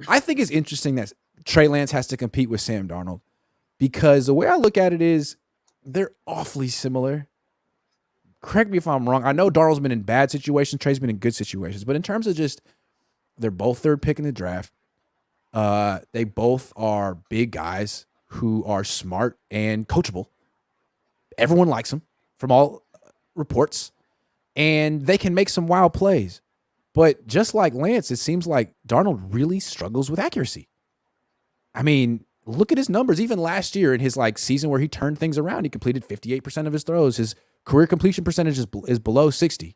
I think it's interesting that Trey Lance has to compete with Sam Darnold because the way I look at it is they're awfully similar. Correct me if I'm wrong. I know Darnold's been in bad situations, Trey's been in good situations, but in terms of just they're both third pick in the draft. They both are big guys who are smart and coachable. Everyone likes them from all reports, and they can make some wild plays. But just like Lance, it seems like Darnold really struggles with accuracy. I mean, look at his numbers. Even last year in his season where he turned things around, he completed 58% of his throws. His career completion percentage is below 60.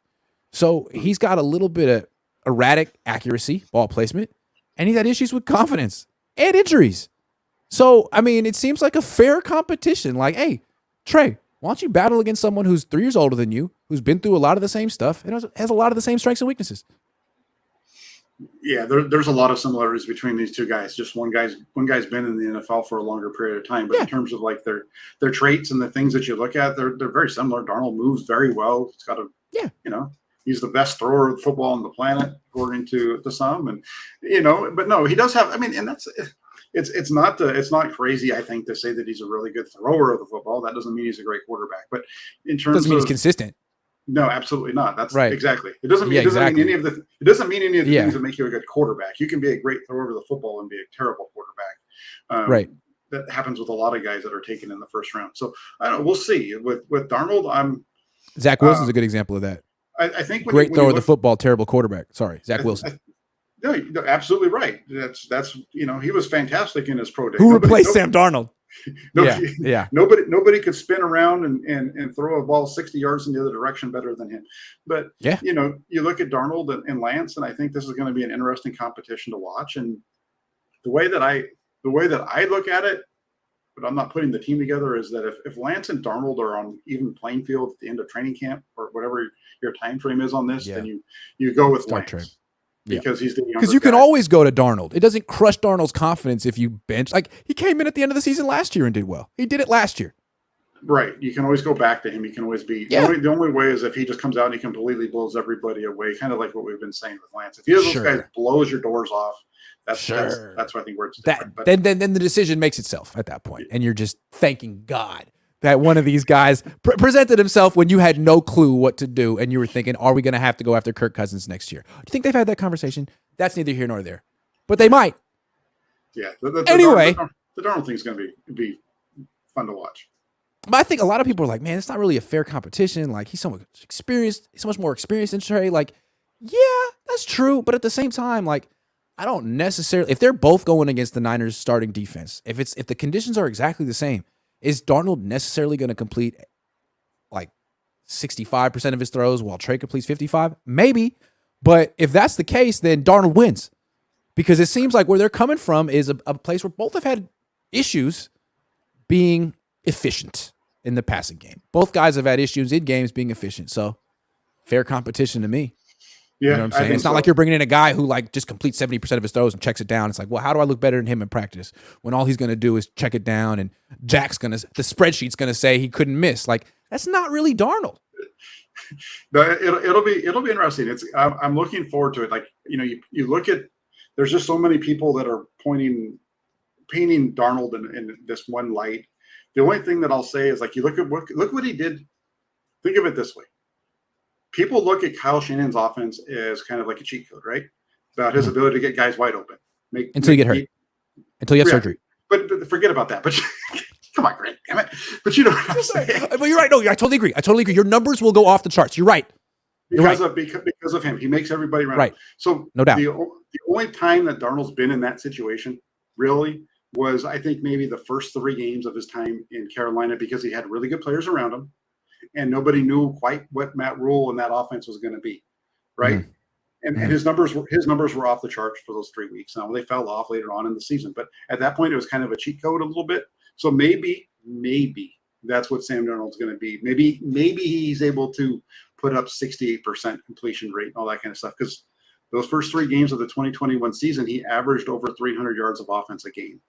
So he's got a little bit of erratic accuracy, ball placement, and he's had issues with confidence and injuries. So, I mean, it seems like a fair competition. Like, hey, Trey, why don't you battle against someone who's 3 years older than you, who's been through a lot of the same stuff, and has a lot of the same strengths and weaknesses? Yeah, there's a lot of similarities between these two guys. Just one guy's been in the NFL for a longer period of time, but in terms of their traits and the things that you look at, they're very similar. Darnold moves very well. He's got he's the best thrower of football on the planet, according to some, and but no, he does have. I mean, and that's it's not crazy. I think to say that he's a really good thrower of the football. That doesn't mean he's a great quarterback, but in terms doesn't mean he's consistent. No, absolutely not. That's right. Exactly. It doesn't mean any of the things that make you a good quarterback. You can be a great thrower of the football and be a terrible quarterback. Right. That happens with a lot of guys that are taken in the first round. So I don't know. We'll see. With Darnold, Zach Wilson's a good example of that. I think great thrower of the football, terrible quarterback. Sorry, Zach Wilson. No, you're absolutely right. That's he was fantastic in his pro day. Who replaced Sam Darnold? Nobody could spin around and throw a ball 60 yards in the other direction better than him. But you look at Darnold and Lance, and I think this is going to be an interesting competition to watch. And the way that I look at it, but I'm not putting the team together, is that if Lance and Darnold are on even playing field at the end of training camp or whatever your time frame is on this, then you go with Lance. Because he's the younger guy. Because you can always go to Darnold. It doesn't crush Darnold's confidence if you bench. He came in at the end of the season last year and did well. He did it last year. Right. You can always go back to him. You can always be. The only way is if he just comes out and he completely blows everybody away, kind of like what we've been saying with Lance. If he has those guys blows your doors off, that's what I think where it's different. Then the decision makes itself at that point, and you're just thanking God that one of these guys presented himself when you had no clue what to do, and you were thinking, are we going to have to go after Kirk Cousins next year? Do you think they've had that conversation? That's neither here nor there. But they might. Yeah. Anyway. The Darnold thing is going to be fun to watch. But I think a lot of people are like, man, it's not really a fair competition. He's so much experienced. He's so much more experienced than Trey. Yeah, that's true. But at the same time, I don't necessarily – if they're both going against the Niners' starting defense, if the conditions are exactly the same, is Darnold necessarily going to complete 65% of his throws while Trey completes 55%? Maybe. But if that's the case, then Darnold wins. Because it seems like where they're coming from is a place where both have had issues being efficient in the passing game. Both guys have had issues in games being efficient. So fair competition to me. Yeah, you know what I'm saying? It's not like you're bringing in a guy who just completes 70% of his throws and checks it down. It's like, well, how do I look better than him in practice when all he's going to do is check it down and the spreadsheet's going to say he couldn't miss. That's not really Darnold. It'll be interesting. I'm looking forward to it. You look at, there's just so many people that are painting Darnold in this one light. The only thing that I'll say is you look what he did. Think of it this way. People look at Kyle Shanahan's offense as kind of like a cheat code, right? About his ability to get guys wide open. Until you get hurt. Until you have surgery. But forget about that. But come on, Grant, damn it. But you know what I'm saying. But you're right. No, I totally agree. Your numbers will go off the charts. You're right. Because of him. He makes everybody run. Right. So no doubt. The only time that Darnold's been in that situation really was, I think, maybe the first 3 games of his time in Carolina, because he had really good players around him. And nobody knew quite what Matt Rule and that offense was going to be, right? Mm-hmm. And his numbers were off the charts for those 3 weeks. Now they fell off later on in the season, but at that point it was kind of a cheat code a little bit. So maybe that's what Sam Darnold's going to be. Maybe he's able to put up 68% completion rate and all that kind of stuff, because those first 3 games of the 2021 season he averaged over 300 yards of offense a game.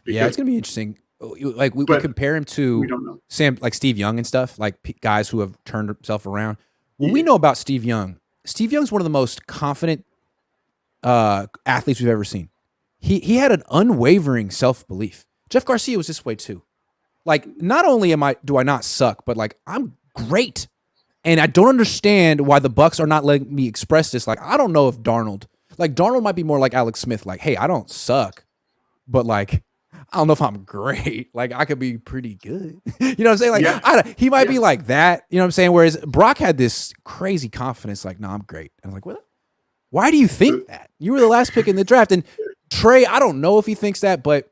Yeah, it's going to be interesting. We compare him to Sam, Steve Young and stuff, guys who have turned themselves around. When we know about Steve Young's one of the most confident athletes we've ever seen. He had an unwavering self-belief. Jeff Garcia was this way too. Like, not only do I not suck, but like, I'm great. And I don't understand why the Bucs are not letting me express this. Like, I don't know if Darnold might be more like Alex Smith. Like, hey, I don't suck, but like, I don't know if I'm great. Like, I could be pretty good. You know what I'm saying? Like, he might be like that. You know what I'm saying? Whereas Brock had this crazy confidence. Like, no, I'm great. And I'm like, what? Why do you think that? You were the last pick in the draft. And Trey, I don't know if he thinks that, but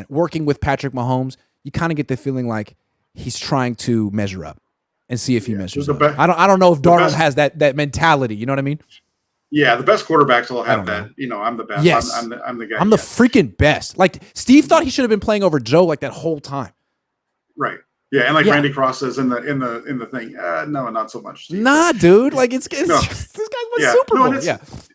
working with Patrick Mahomes, you kind of get the feeling like he's trying to measure up and see if he measures up. I don't know if Darnold has that mentality. You know what I mean? Yeah, the best quarterbacks will have that. You know, I'm the best. Yes. I'm the guy. I'm the freaking best. Like, Steve thought he should have been playing over Joe like that whole time. Right. Yeah, and like Randy Cross says in the thing, no, not so much, Steve. Nah, dude. Like, it's this guy was Super Bowl.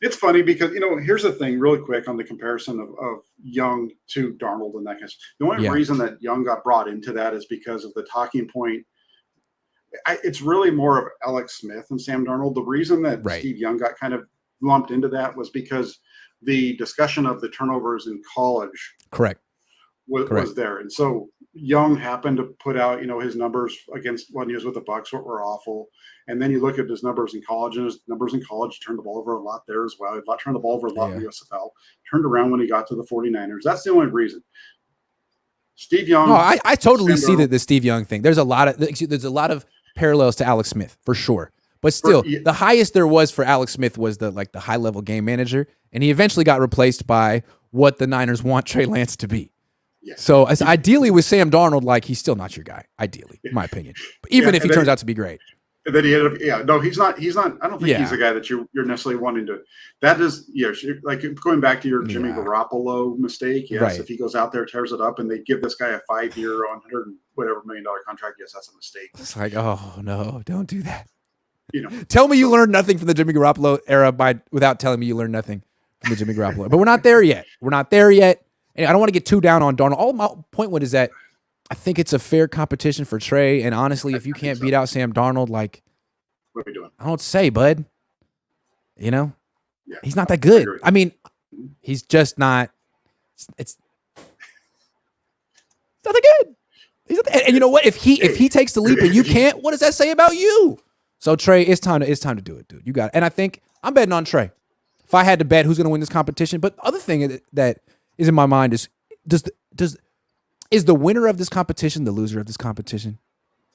It's funny because, you know, here's the thing really quick on the comparison of Young to Darnold and that kind of stuff. The only reason that Young got brought into that is because of the talking point. It's really more of Alex Smith and Sam Darnold. The reason that Steve Young got kind of lumped into that was because the discussion of the turnovers in college was there. And so Young happened to put out, you know, his numbers against when he was with the Bucs were awful. And then you look at his numbers in college, and his numbers in college turned the ball over a lot there as well. He turned the ball over a lot in the USFL. Turned around when he got to the 49ers. That's the only reason. Steve Young. No, I totally see the Steve Young thing. There's a lot of parallels to Alex Smith for sure. But still, the highest there was for Alex Smith was the high-level game manager, and he eventually got replaced by what the Niners want Trey Lance to be. Yeah. So ideally with Sam Darnold, like, he's still not your guy, ideally, in my opinion. But even if he turns out to be great. And then he ended up, no, he's not. I don't think he's a guy that you're necessarily wanting to. That is, like going back to your Jimmy Garoppolo mistake. Yes, right. If he goes out there, tears it up, and they give this guy a 5-year, $100 million contract, yes, that's a mistake. It's like, oh no, don't do that. You know, tell me you learned nothing from the Jimmy Garoppolo era without telling me you learned nothing from the Jimmy Garoppolo. But we're not there yet. And I don't want to get too down on Darnold. All my point is that I think it's a fair competition for Trey. And honestly, if you can't beat out Sam Darnold, like, what are we doing? I don't say, bud. You know, he's not that good. I mean, he's just not. It's not that good. And you know what? If he takes the leap and you can't, what does that say about you? So Trey, it's time to do it, dude. You got it. And I think I'm betting on Trey. If I had to bet who's going to win this competition, but the other thing that is in my mind is is the winner of this competition the loser of this competition?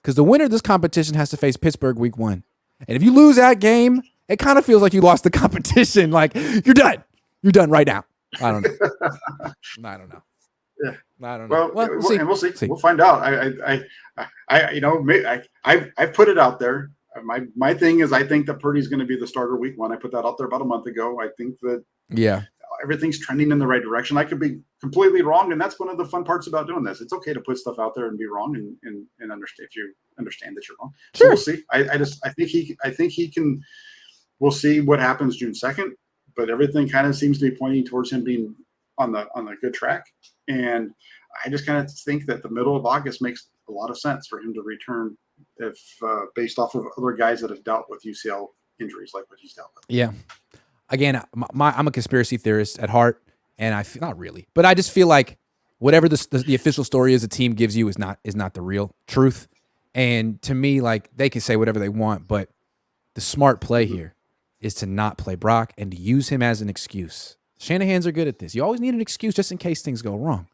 Because the winner of this competition has to face Pittsburgh week 1. And if you lose that game, it kind of feels like you lost the competition. Like, you're done. You're done right now. I don't know. I don't know. Yeah. I don't know. Well, we'll see. And we'll see. We'll find out. I've put it out there. My thing is, I think that Purdy's going to be the starter week 1. I put that out there about a month ago. I think that everything's trending in the right direction. I could be completely wrong, and that's one of the fun parts about doing this. It's okay to put stuff out there and be wrong, and understand if you understand that you're wrong. Sure. So we'll see. I think he can. We'll see what happens June 2nd, but everything kind of seems to be pointing towards him being on the good track. And I just kind of think that the middle of August makes a lot of sense for him to return, if based off of other guys that have dealt with UCL injuries like what he's dealt with. Yeah. Again, I'm a conspiracy theorist at heart, and I feel, not really, but I just feel like whatever the official story is the team gives you is not the real truth. And to me, like, they can say whatever they want, but the smart play here is to not play Brock and to use him as an excuse. Shanahan's are good at this. You always need an excuse just in case things go wrong.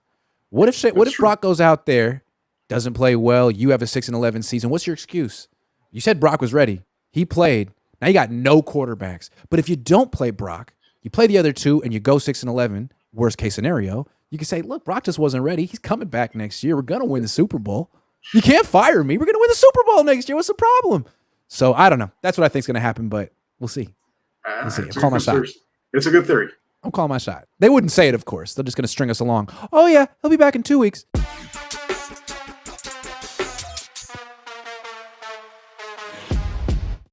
What if Brock goes out there, doesn't play well, you have a 6-11 season? What's your excuse? You said Brock was ready. He played. Now you got no quarterbacks. But if you don't play Brock, you play the other two and you go 6-11, worst case scenario, you can say, look, Brock just wasn't ready. He's coming back next year. We're going to win the Super Bowl. You can't fire me. We're going to win the Super Bowl next year. What's the problem? So I don't know. That's what I think is going to happen, but we'll see. We'll see. I'm calling my shot. It's a good theory. I'm calling my shot. They wouldn't say it, of course. They're just going to string us along. Oh, yeah, he'll be back in 2 weeks.